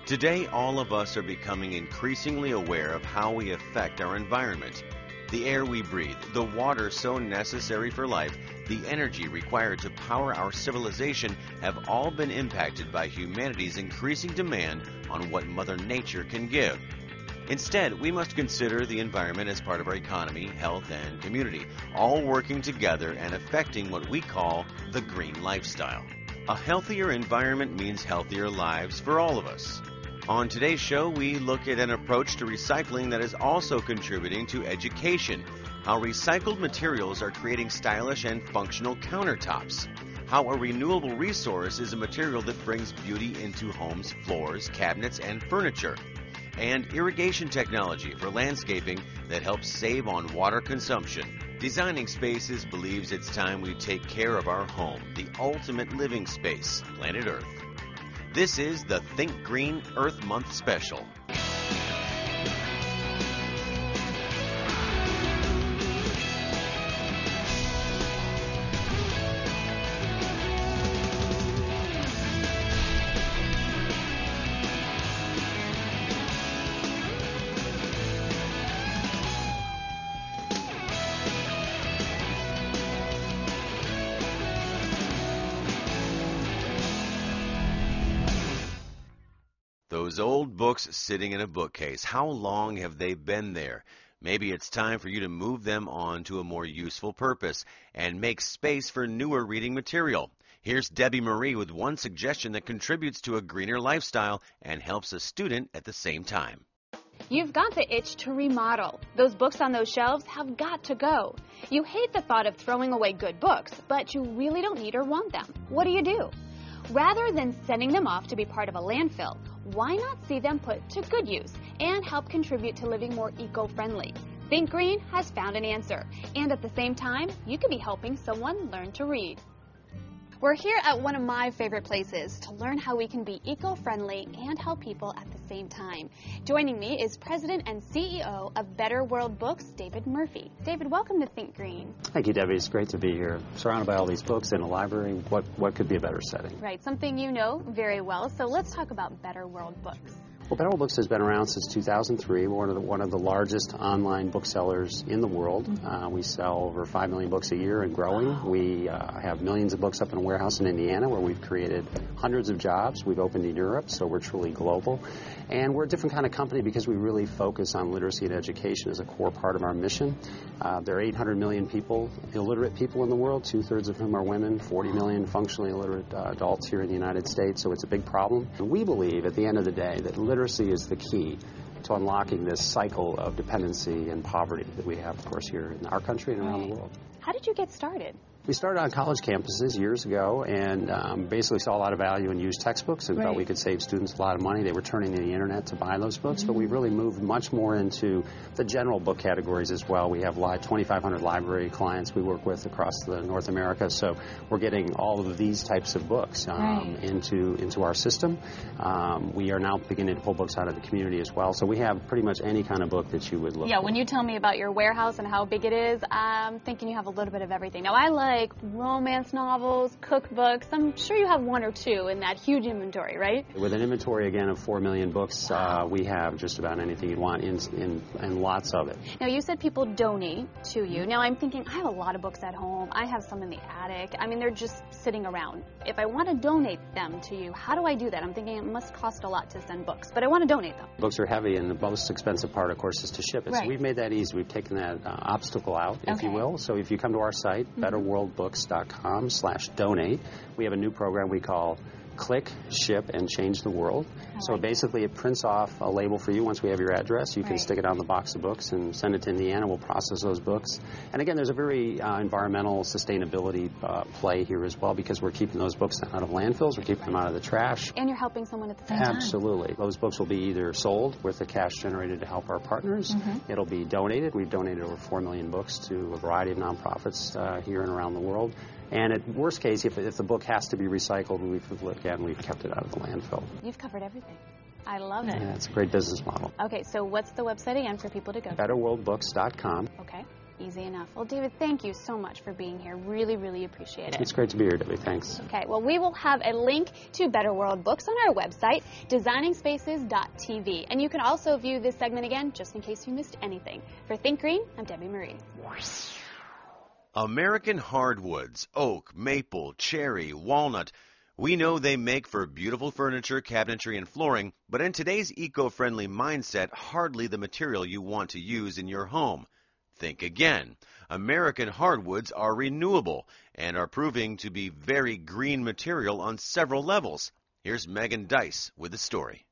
Today, all of us are becoming increasingly aware of how we affect our environment. The air we breathe, the water so necessary for life, the energy required to power our civilization have all been impacted by humanity's increasing demand on what Mother Nature can give. Instead, we must consider the environment as part of our economy, health, and community, all working together and affecting what we call the green lifestyle. A healthier environment means healthier lives for all of us. On today's show, we look at an approach to recycling that is also contributing to education, how recycled materials are creating stylish and functional countertops, how a renewable resource is a material that brings beauty into homes, floors, cabinets, and furniture, and irrigation technology for landscaping that helps save on water consumption. Designing Spaces believes it's time we take care of our home, the ultimate living space, planet Earth. This is the Think Green Earth Month Special. Those old books sitting in a bookcase, how long have they been there? Maybe it's time for you to move them on to a more useful purpose and make space for newer reading material. Here's Debbie Marie with one suggestion that contributes to a greener lifestyle and helps a student at the same time. You've got the itch to remodel. Those books on those shelves have got to go. You hate the thought of throwing away good books, but you really don't need or want them. What do? Rather than sending them off to be part of a landfill, why not see them put to good use and help contribute to living more eco-friendly? Think Green has found an answer, and at the same time, you could be helping someone learn to read. We're here at one of my favorite places to learn how we can be eco-friendly and help people at the same time. Joining me is President and CEO of Better World Books, David Murphy. David, welcome to Think Green. Thank you, Debbie. It's great to be here, surrounded by all these books in a library. What could be a better setting? Right, something you know very well. So let's talk about Better World Books. Well, Better World Books has been around since 2003. We're one of the largest online booksellers in the world. We sell over 5 million books a year and growing. Wow. We have millions of books up in a warehouse in Indiana where we've created hundreds of jobs. We've opened in Europe, so we're truly global. And we're a different kind of company because we really focus on literacy and education as a core part of our mission. There are 800 million people, illiterate people in the world, 2/3 of whom are women, 40 million functionally illiterate adults here in the United States, so it's a big problem. And we believe at the end of the day that literacy is the key to unlocking this cycle of dependency and poverty that we have, of course, here in our country and around the world. How did you get started? We started on college campuses years ago and basically saw a lot of value in used textbooks and felt we could save students a lot of money. They were turning to the internet to buy those books, but we really moved much more into the general book categories as well. We have 2,500 library clients we work with across North America, so we're getting all of these types of books into our system. We are now beginning to pull books out of the community as well, so we have pretty much any kind of book that you would look for. When you tell me about your warehouse and how big it is, I'm thinking you have a little bit of everything. Now, I like romance novels, cookbooks. I'm sure you have one or two in that huge inventory, right? With an inventory, again, of 4 million books, we have just about anything you'd want and lots of it. Now, you said people donate to you. Now, I'm thinking, I have a lot of books at home. I have some in the attic. I mean, they're just sitting around. If I want to donate them to you, how do I do that? I'm thinking it must cost a lot to send books, but I want to donate them. Books are heavy, and the most expensive part, of course, is to ship it. So we've made that easy. We've taken that obstacle out, if you will. So if you come to our site, betterworldbooks.com/donate, we have a new program we call Click, Ship, and Change the World. So basically it prints off a label for you once we have your address. You can stick it on the box of books and send it to Indiana. We'll process those books. And again, there's a very environmental sustainability play here as well because we're keeping those books out of landfills. We're keeping them out of the trash. And you're helping someone at the same time. Absolutely. Those books will be either sold with the cash generated to help our partners. It'll be donated. We've donated over 4 million books to a variety of nonprofits here and around the world. And at worst case, if the book has to be recycled, we've kept it out of the landfill. You've covered everything. I love it. Yeah, it's a great business model. Okay, so what's the website again for people to go to? betterworldbooks.com. Okay. Easy enough. Well, David, thank you so much for being here. Really, really appreciate it. It's great to be here, Debbie. Thanks. Okay, well, we will have a link to Better World Books on our website, designingspaces.tv. And you can also view this segment again, just in case you missed anything. For Think Green, I'm Debbie Marie. American hardwoods, oak, maple, cherry, walnut. We know they make for beautiful furniture, cabinetry, and flooring, but in today's eco-friendly mindset, hardly the material you want to use in your home. Think again. American hardwoods are renewable and are proving to be very green material on several levels. Here's Megan Dice with the story.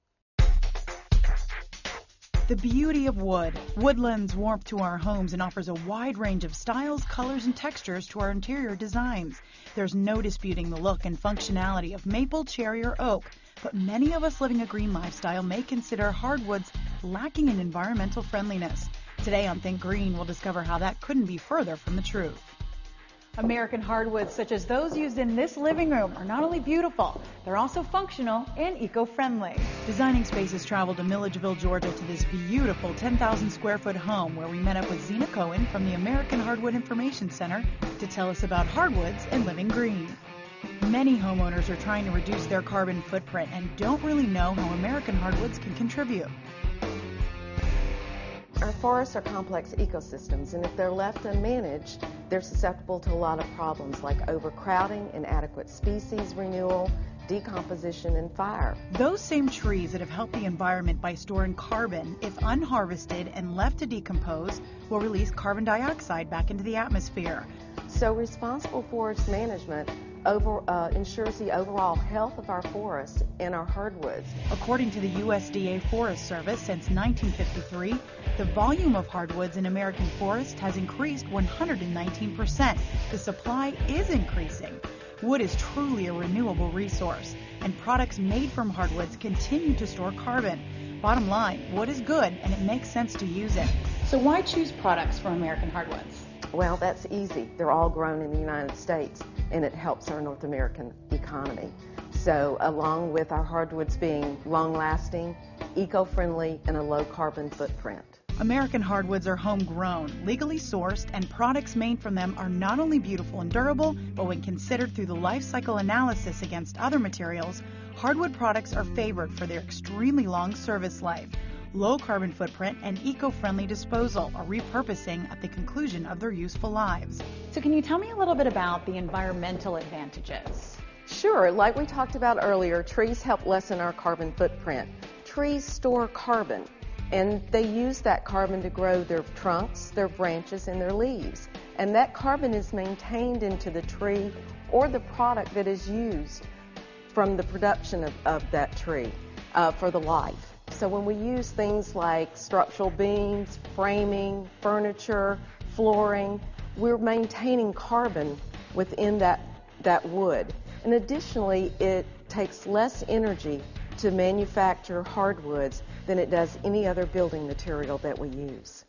The beauty of wood. Wood lends warmth to our homes and offers a wide range of styles, colors, and textures to our interior designs. There's no disputing the look and functionality of maple, cherry, or oak, but many of us living a green lifestyle may consider hardwoods lacking in environmental friendliness. Today on Think Green, we'll discover how that couldn't be further from the truth. American hardwoods, such as those used in this living room, are not only beautiful, they're also functional and eco-friendly. Designing Spaces traveled to Milledgeville, Georgia to this beautiful 10,000 square foot home where we met up with Zena Cohen from the American Hardwood Information Center to tell us about hardwoods and living green. Many homeowners are trying to reduce their carbon footprint and don't really know how American hardwoods can contribute. Our forests are complex ecosystems, and if they're left unmanaged, they're susceptible to a lot of problems like overcrowding, inadequate species renewal, decomposition, and fire. Those same trees that have helped the environment by storing carbon, if unharvested and left to decompose, will release carbon dioxide back into the atmosphere. So responsible forest management ensures the overall health of our forests and our hardwoods. According to the USDA Forest Service, since 1953, the volume of hardwoods in American forests has increased 119%. The supply is increasing. Wood is truly a renewable resource, and products made from hardwoods continue to store carbon. Bottom line, wood is good, and it makes sense to use it. So why choose products from American hardwoods? Well, that's easy. They're all grown in the United States, and it helps our North American economy. So along with our hardwoods being long-lasting, eco-friendly, and a low-carbon footprint. American hardwoods are homegrown, legally sourced, and products made from them are not only beautiful and durable, but when considered through the life cycle analysis against other materials, hardwood products are favored for their extremely long service life, low carbon footprint, and eco-friendly disposal or repurposing at the conclusion of their useful lives. So can you tell me a little bit about the environmental advantages? Sure. Like we talked about earlier, trees help lessen our carbon footprint. Trees store carbon, and they use that carbon to grow their trunks, their branches, and their leaves. And that carbon is maintained into the tree or the product that is used from the production of that tree for the life. So when we use things like structural beams, framing, furniture, flooring, we're maintaining carbon within that wood. And additionally, it takes less energy to manufacture hardwoods than it does any other building material that we use.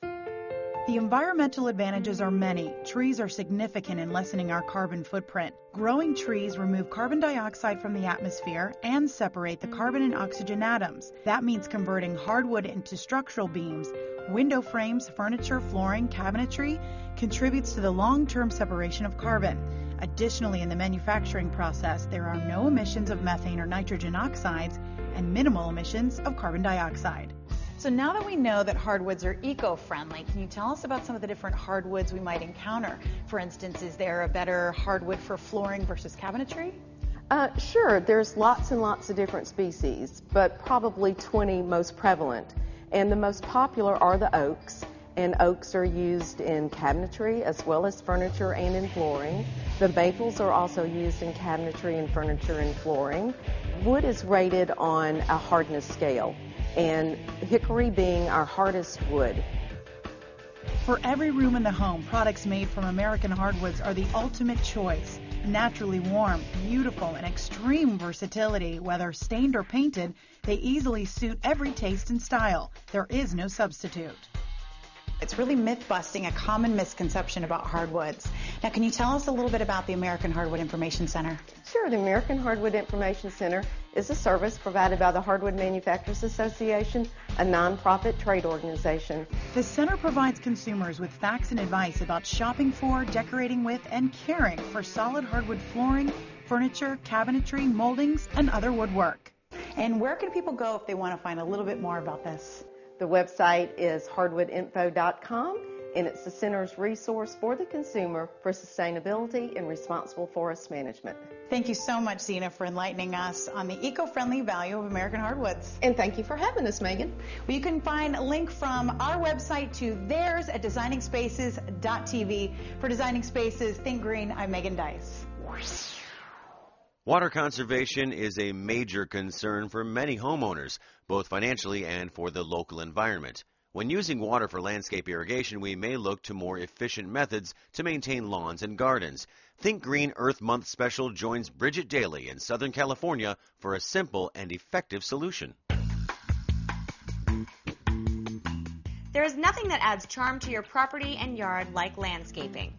The environmental advantages are many. Trees are significant in lessening our carbon footprint. Growing trees remove carbon dioxide from the atmosphere and separate the carbon and oxygen atoms. That means converting hardwood into structural beams, window frames, furniture, flooring, cabinetry contributes to the long-term separation of carbon. Additionally, in the manufacturing process, there are no emissions of methane or nitrogen oxides and minimal emissions of carbon dioxide. So now that we know that hardwoods are eco-friendly, can you tell us about some of the different hardwoods we might encounter? For instance, is there a better hardwood for flooring versus cabinetry? Sure, there's lots and lots of different species, but probably 20 most prevalent. And the most popular are the oaks, and oaks are used in cabinetry as well as furniture and in flooring. The maples are also used in cabinetry and furniture and flooring. Wood is rated on a hardness scale, and hickory being our hardest wood. For every room in the home, products made from American hardwoods are the ultimate choice. Naturally warm, beautiful, and extreme versatility, whether stained or painted, they easily suit every taste and style. There is no substitute. It's really myth-busting a common misconception about hardwoods. Now, can you tell us a little bit about the American Hardwood Information Center? Sure, the American Hardwood Information Center is a service provided by the Hardwood Manufacturers Association, a nonprofit trade organization. The center provides consumers with facts and advice about shopping for, decorating with, and caring for solid hardwood flooring, furniture, cabinetry, moldings, and other woodwork. And where can people go if they want to find a little bit more about this? The website is hardwoodinfo.com, and it's the center's resource for the consumer for sustainability and responsible forest management. Thank you so much, Zena, for enlightening us on the eco-friendly value of American hardwoods. And thank you for having us, Megan. Well, you can find a link from our website to theirs at designingspaces.tv. For Designing Spaces, Think Green, I'm Megan Dice. Water conservation is a major concern for many homeowners, both financially and for the local environment. When using water for landscape irrigation, we may look to more efficient methods to maintain lawns and gardens. Think Green Earth Month Special joins Bridget Daly in Southern California for a simple and effective solution. There is nothing that adds charm to your property and yard like landscaping.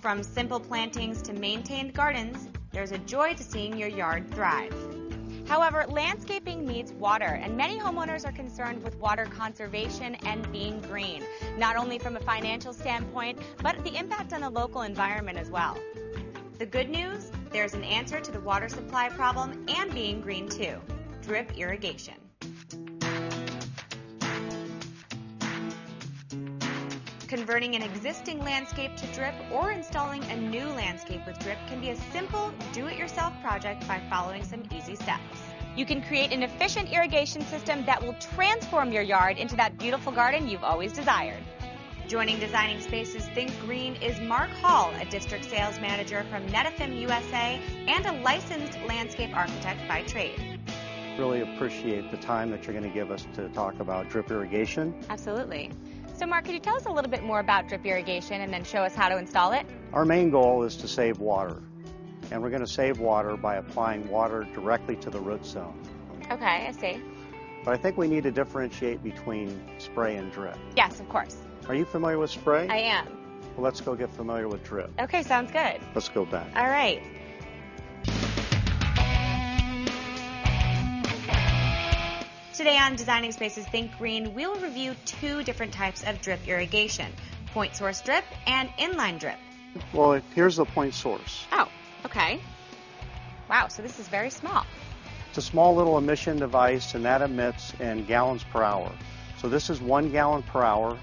From simple plantings to maintained gardens, there's a joy to seeing your yard thrive. However, landscaping needs water, and many homeowners are concerned with water conservation and being green, not only from a financial standpoint, but the impact on the local environment as well. The good news, there's an answer to the water supply problem and being green too: drip irrigation. Converting an existing landscape to drip or installing a new landscape with drip can be a simple do-it-yourself project by following some easy steps. You can create an efficient irrigation system that will transform your yard into that beautiful garden you've always desired. Joining Designing Spaces Think Green is Mark Hall, a district sales manager from Netafim USA and a licensed landscape architect by trade. Really appreciate the time that you're going to give us to talk about drip irrigation. Absolutely. So Mark, could you tell us a little bit more about drip irrigation and then show us how to install it? Our main goal is to save water, and we're going to save water by applying water directly to the root zone. Okay, I see. But I think we need to differentiate between spray and drip. Yes, of course. Are you familiar with spray? I am. Well, let's go get familiar with drip. Okay, sounds good. Let's go back. All right. Today on Designing Spaces Think Green, we'll review two different types of drip irrigation: point source drip and inline drip. Well, here's the point source. Oh, okay. Wow, so this is very small. It's a small little emission device, and that emits in gallons per hour. So this is 1 gallon per hour.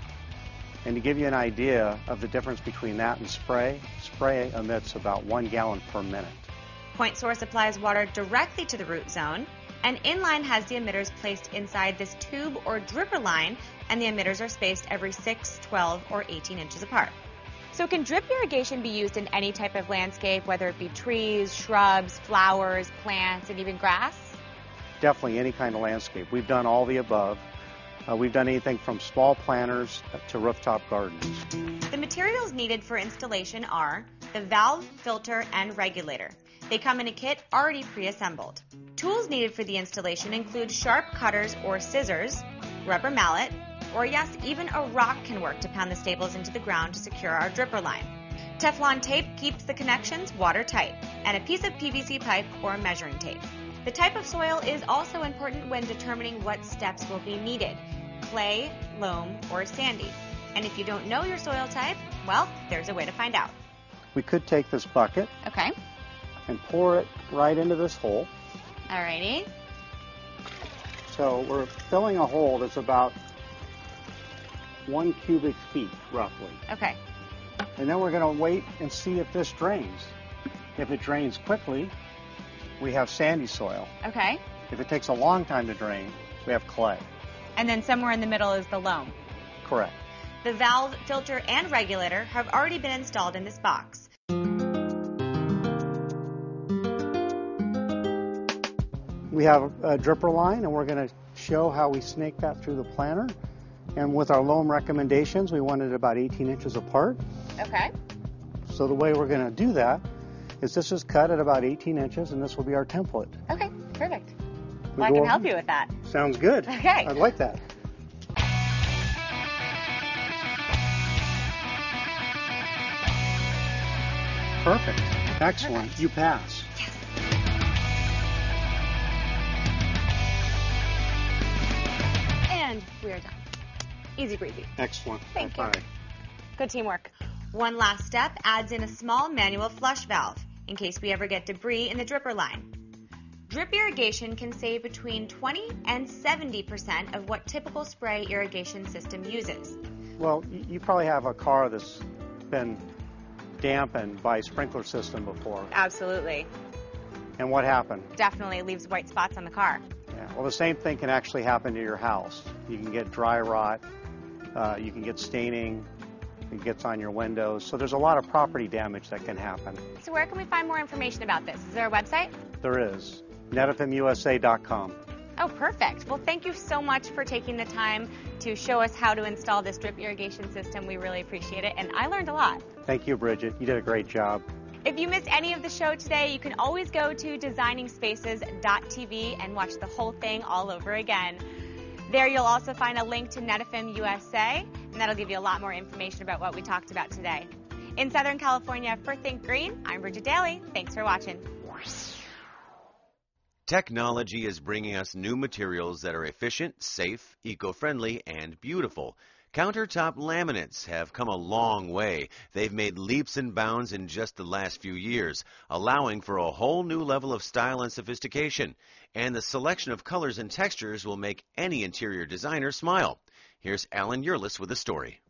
And to give you an idea of the difference between that and spray, spray emits about 1 gallon per minute. Point source applies water directly to the root zone, and inline has the emitters placed inside this tube or dripper line, and the emitters are spaced every 6, 12, or 18 inches apart. So can drip irrigation be used in any type of landscape, whether it be trees, shrubs, flowers, plants, and even grass? Definitely any kind of landscape. We've done all the above. We've done anything from small planters to rooftop gardens. The materials needed for installation are the valve, filter, and regulator. They come in a kit already pre-assembled. Tools needed for the installation include sharp cutters or scissors, rubber mallet, or yes, even a rock can work to pound the staples into the ground to secure our dripper line. Teflon tape keeps the connections watertight, and a piece of PVC pipe or measuring tape. The type of soil is also important when determining what steps will be needed: clay, loam, or sandy. And if you don't know your soil type, well, there's a way to find out. We could take this bucket Okay. and pour it right into this hole. Alrighty. So we're filling a hole that's about 1 cubic feet, roughly. Okay. And then we're going to wait and see if this drains. If it drains quickly, we have sandy soil. Okay. If it takes a long time to drain, we have clay. And then somewhere in the middle is the loam. Correct. The valve, filter, and regulator have already been installed in this box. We have a dripper line, and we're going to show how we snake that through the planter. And with our loam recommendations, we want it about 18 inches apart. Okay. So the way we're going to do that is this is cut at about 18 inches, and this will be our template. Okay, perfect. We Well, I can help you with that. Sounds good. Okay. I'd like that. Perfect. Excellent. Perfect. You pass. And we are done. Easy breezy. Excellent. Thank you. High five. Good teamwork. One last step adds in a small manual flush valve in case we ever get debris in the dripper line. Drip irrigation can save between 20 and 70% of what typical spray irrigation system uses. Well, you probably have a car that's been dampened by a sprinkler system before. Absolutely. And what happened? Definitely leaves white spots on the car. Yeah. Well, the same thing can actually happen to your house. You can get dry rot, you can get staining, it gets on your windows. So there's a lot of property damage that can happen. So where can we find more information about this? Is there a website? There is. netfmusa.com. Oh, perfect. Well, thank you so much for taking the time to show us how to install this drip irrigation system. We really appreciate it, and I learned a lot. Thank you, Bridget. You did a great job. If you missed any of the show today, you can always go to designingspaces.tv and watch the whole thing all over again. There you'll also find a link to NetFM USA, and that'll give you a lot more information about what we talked about today. In Southern California, for Think Green, I'm Bridget Daly. Thanks for watching. Technology is bringing us new materials that are efficient, safe, eco-friendly, and beautiful. Countertop laminates have come a long way. They've made leaps and bounds in just the last few years, allowing for a whole new level of style and sophistication. And the selection of colors and textures will make any interior designer smile. Here's Alan Yerlis with a story.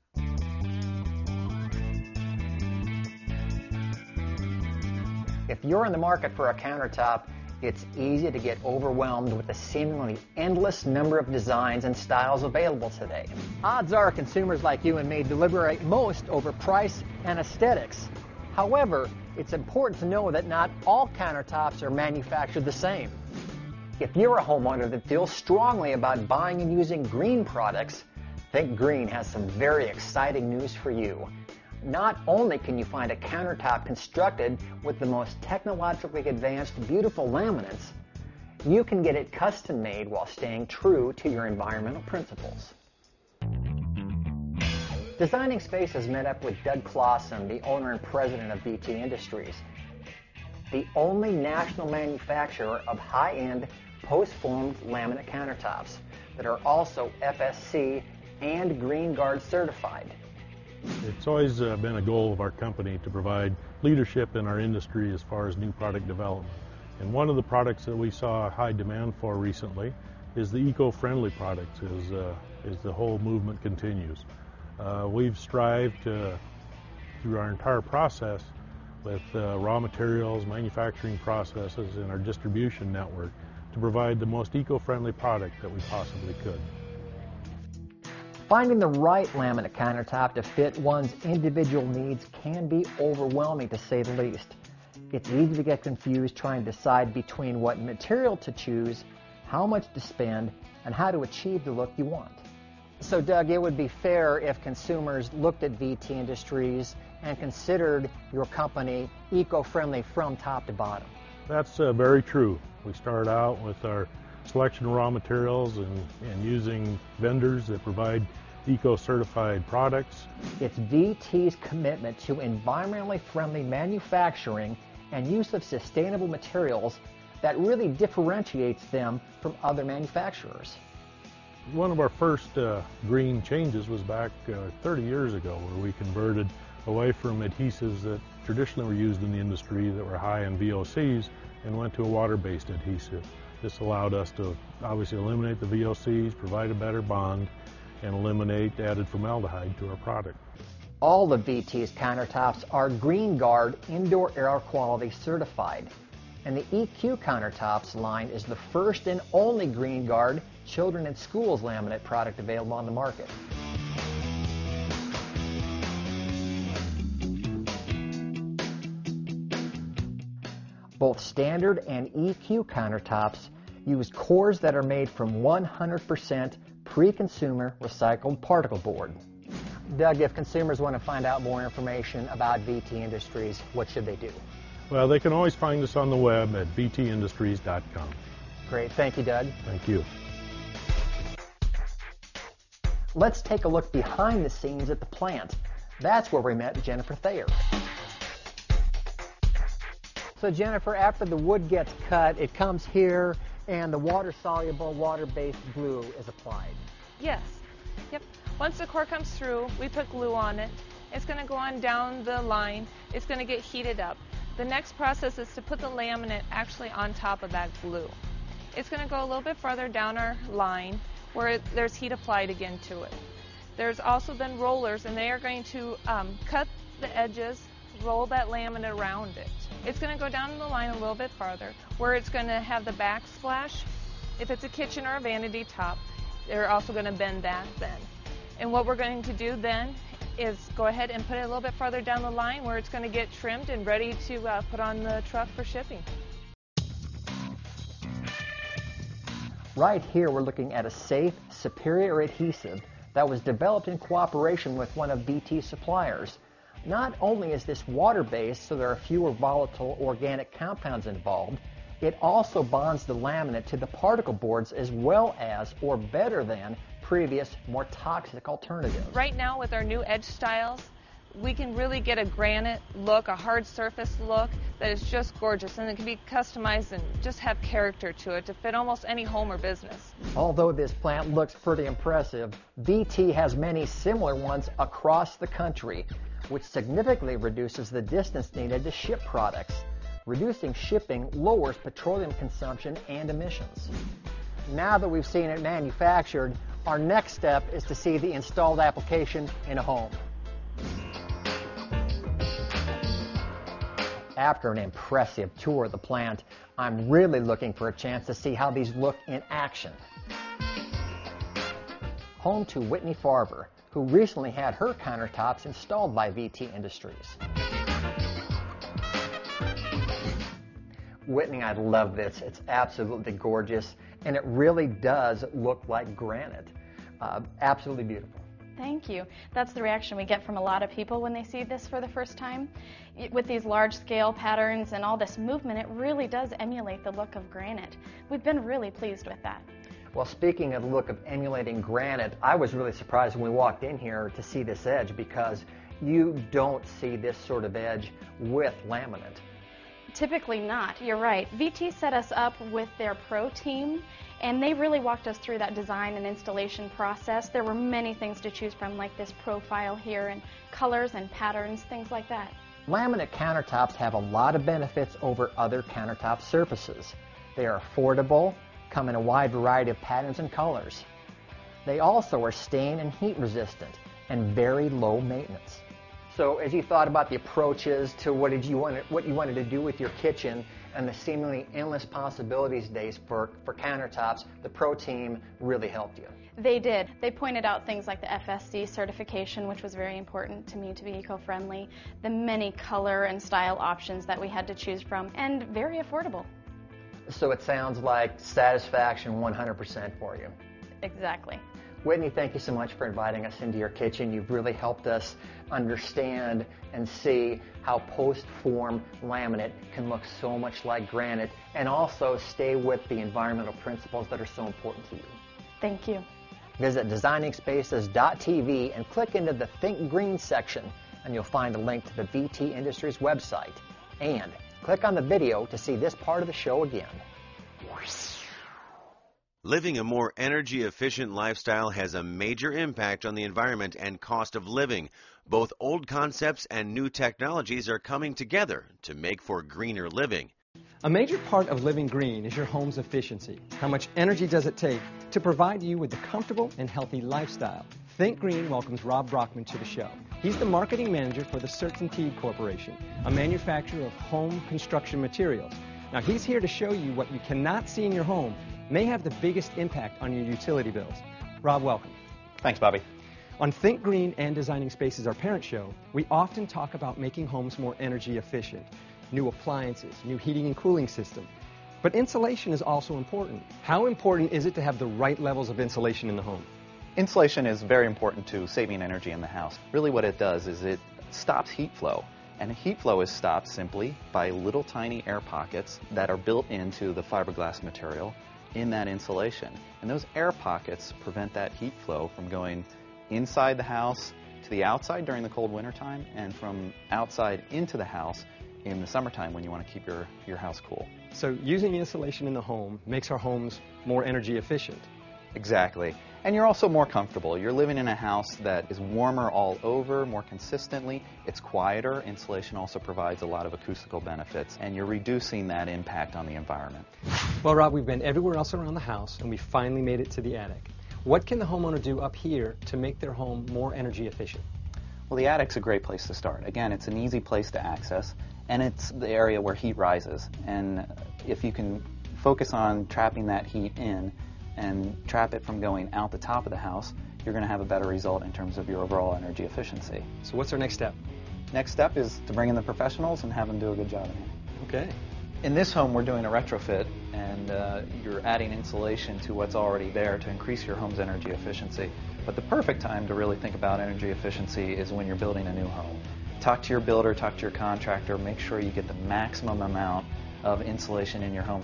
If you're in the market for a countertop, it's easy to get overwhelmed with the seemingly endless number of designs and styles available today. Odds are consumers like you and me deliberate most over price and aesthetics. However, it's important to know that not all countertops are manufactured the same. If you're a homeowner that feels strongly about buying and using green products, Think Green has some very exciting news for you. Not only can you find a countertop constructed with the most technologically advanced, beautiful laminates, you can get it custom made while staying true to your environmental principles. Designing Space has met up with Doug Clausen, the owner and president of BT Industries, the only national manufacturer of high-end post-formed laminate countertops that are also FSC and Green Guard certified. It's always been a goal of our company to provide leadership in our industry as far as new product development. And one of the products that we saw high demand for recently is the eco-friendly products as the whole movement continues. We've strived through our entire process with raw materials, manufacturing processes, and our distribution network to provide the most eco-friendly product that we possibly could. Finding the right laminate countertop to fit one's individual needs can be overwhelming, to say the least. It's easy to get confused trying to decide between what material to choose, how much to spend, and how to achieve the look you want. So, Doug, it would be fair if consumers looked at VT Industries and considered your company eco-friendly from top to bottom. That's very true. We started out with our selection of raw materials and using vendors that provide eco-certified products. It's VT's commitment to environmentally friendly manufacturing and use of sustainable materials that really differentiates them from other manufacturers. One of our first green changes was back 30 years ago, where we converted away from adhesives that traditionally were used in the industry that were high in VOCs and went to a water-based adhesive. This allowed us to obviously eliminate the VOCs, provide a better bond, and eliminate added formaldehyde to our product. All of VT's countertops are Green Guard indoor air quality certified, and the EQ countertops line is the first and only Green Guard children in schools laminate product available on the market. Both standard and EQ countertops use cores that are made from 100% pre-consumer recycled particle board. Doug, if consumers want to find out more information about VT Industries, what should they do? Well, they can always find us on the web at vtindustries.com. Great. Thank you, Doug. Thank you. Let's take a look behind the scenes at the plant. That's where we met Jennifer Thayer. So Jennifer, after the wood gets cut, it comes here and the water-soluble, water-based glue is applied. Yes. Yep. Once the core comes through, we put glue on it. It's going to go on down the line. It's going to get heated up. The next process is to put the laminate actually on top of that glue. It's going to go a little bit further down our line where there's heat applied again to it. There's also then rollers, and they are going to cut the edges, roll that laminate around it. It's going to go down the line a little bit farther where it's going to have the backsplash. If it's a kitchen or a vanity top, they're also going to bend that then. And what we're going to do then is go ahead and put it a little bit farther down the line where it's going to get trimmed and ready to put on the truck for shipping. Right here we're looking at a safe, superior adhesive that was developed in cooperation with one of VT's suppliers. Not only is this water-based, so there are fewer volatile organic compounds involved, it also bonds the laminate to the particle boards as well as, or better than, previous, more toxic alternatives. Right now with our new edge styles, we can really get a granite look, a hard surface look that is just gorgeous, and it can be customized and just have character to it to fit almost any home or business. Although this plant looks pretty impressive, VT has many similar ones across the country, which significantly reduces the distance needed to ship products. Reducing shipping lowers petroleum consumption and emissions. Now that we've seen it manufactured, our next step is to see the installed application in a home. After an impressive tour of the plant, I'm really looking for a chance to see how these look in action. Home to Whitney Farber, who recently had her countertops installed by VT Industries. Whitney, I love this. It's absolutely gorgeous, and it really does look like granite. Absolutely beautiful. Thank you. That's the reaction we get from a lot of people when they see this for the first time. With these large-scale patterns and all this movement, it really does emulate the look of granite. We've been really pleased with that. Well, speaking of the look of emulating granite, I was really surprised when we walked in here to see this edge because you don't see this sort of edge with laminate. Typically not. You're right. VT set us up with their pro team, and they really walked us through that design and installation process. There were many things to choose from, like this profile here, and colors and patterns, things like that. Laminate countertops have a lot of benefits over other countertop surfaces. They are affordable, come in a wide variety of patterns and colors. They also are stain and heat resistant and very low maintenance. So as you thought about the approaches to what you wanted to do with your kitchen and the seemingly endless possibilities days for countertops, the pro team really helped you. They did. They pointed out things like the FSC certification, which was very important to me to be eco-friendly, the many color and style options that we had to choose from, and very affordable. So it sounds like satisfaction 100% for you. Exactly. Whitney, thank you so much for inviting us into your kitchen. You've really helped us understand and see how post-form laminate can look so much like granite and also stay with the environmental principles that are so important to you. Thank you. Visit designingspaces.tv and click into the Think Green section, and you'll find a link to the VT Industries website. And click on the video to see this part of the show again. Living a more energy-efficient lifestyle has a major impact on the environment and cost of living. Both old concepts and new technologies are coming together to make for greener living. A major part of living green is your home's efficiency. How much energy does it take to provide you with a comfortable and healthy lifestyle? Think Green welcomes Rob Brockman to the show. He's the marketing manager for the Certainteed Corporation, a manufacturer of home construction materials. Now he's here to show you what you cannot see in your home may have the biggest impact on your utility bills. Rob, welcome. Thanks, Bobby. On Think Green and Designing Spaces, our parent show, we often talk about making homes more energy efficient, new appliances, new heating and cooling system. But insulation is also important. How important is it to have the right levels of insulation in the home? Insulation is very important to saving energy in the house. Really what it does is it stops heat flow. And heat flow is stopped simply by little tiny air pockets that are built into the fiberglass material in that insulation. And those air pockets prevent that heat flow from going inside the house to the outside during the cold winter time and from outside into the house in the summertime when you want to keep your house cool. So using insulation in the home makes our homes more energy efficient. Exactly. And you're also more comfortable. You're living in a house that is warmer all over, more consistently. It's quieter. Insulation also provides a lot of acoustical benefits, and you're reducing that impact on the environment. Well, Rob, we've been everywhere else around the house, and we finally made it to the attic. What can the homeowner do up here to make their home more energy efficient? Well, the attic's a great place to start. Again, it's an easy place to access, and it's the area where heat rises. And if you can focus on trapping that heat in and trap it from going out the top of the house, you're going to have a better result in terms of your overall energy efficiency. So what's our next step? Next step is to bring in the professionals and have them do a good job in here. Okay. In this home, we're doing a retrofit, and you're adding insulation to what's already there to increase your home's energy efficiency. But the perfect time to really think about energy efficiency is when you're building a new home. Talk to your builder, talk to your contractor, make sure you get the maximum amount of insulation in your home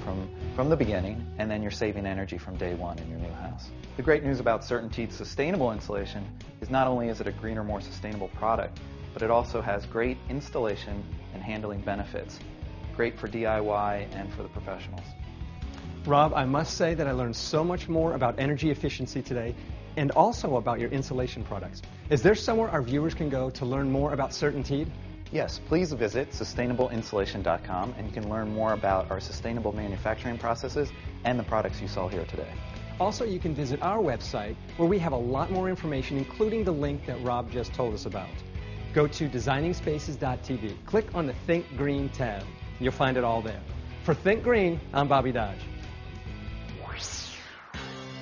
from the beginning, and then you're saving energy from day one in your new house. The great news about CertainTeed's sustainable insulation is not only is it a greener, more sustainable product, but it also has great installation and handling benefits. Great for DIY and for the professionals. Rob, I must say that I learned so much more about energy efficiency today, and also about your insulation products. Is there somewhere our viewers can go to learn more about CertainTeed? Yes, please visit sustainableinsulation.com, and you can learn more about our sustainable manufacturing processes and the products you saw here today. Also, you can visit our website, where we have a lot more information, including the link that Rob just told us about. Go to designingspaces.tv. Click on the Think Green tab. You'll find it all there. For Think Green, I'm Bobby Dodge.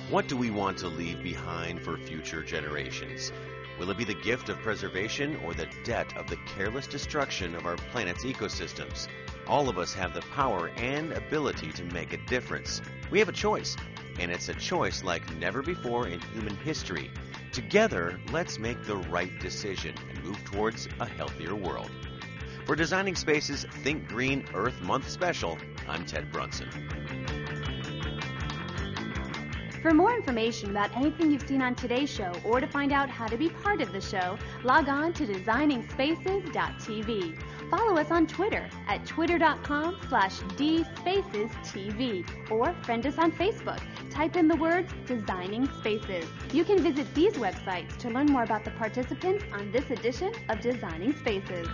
What do we want to leave behind for future generations? Will it be the gift of preservation or the debt of the careless destruction of our planet's ecosystems? All of us have the power and ability to make a difference. We have a choice, and it's a choice like never before in human history. Together, let's make the right decision and move towards a healthier world. For Designing Spaces Think Green Earth Month Special, I'm Ted Brunson. For more information about anything you've seen on today's show, or to find out how to be part of the show, log on to designingspaces.tv. Follow us on Twitter at twitter.com/dspacestv, or friend us on Facebook. Type in the words Designing Spaces. You can visit these websites to learn more about the participants on this edition of Designing Spaces.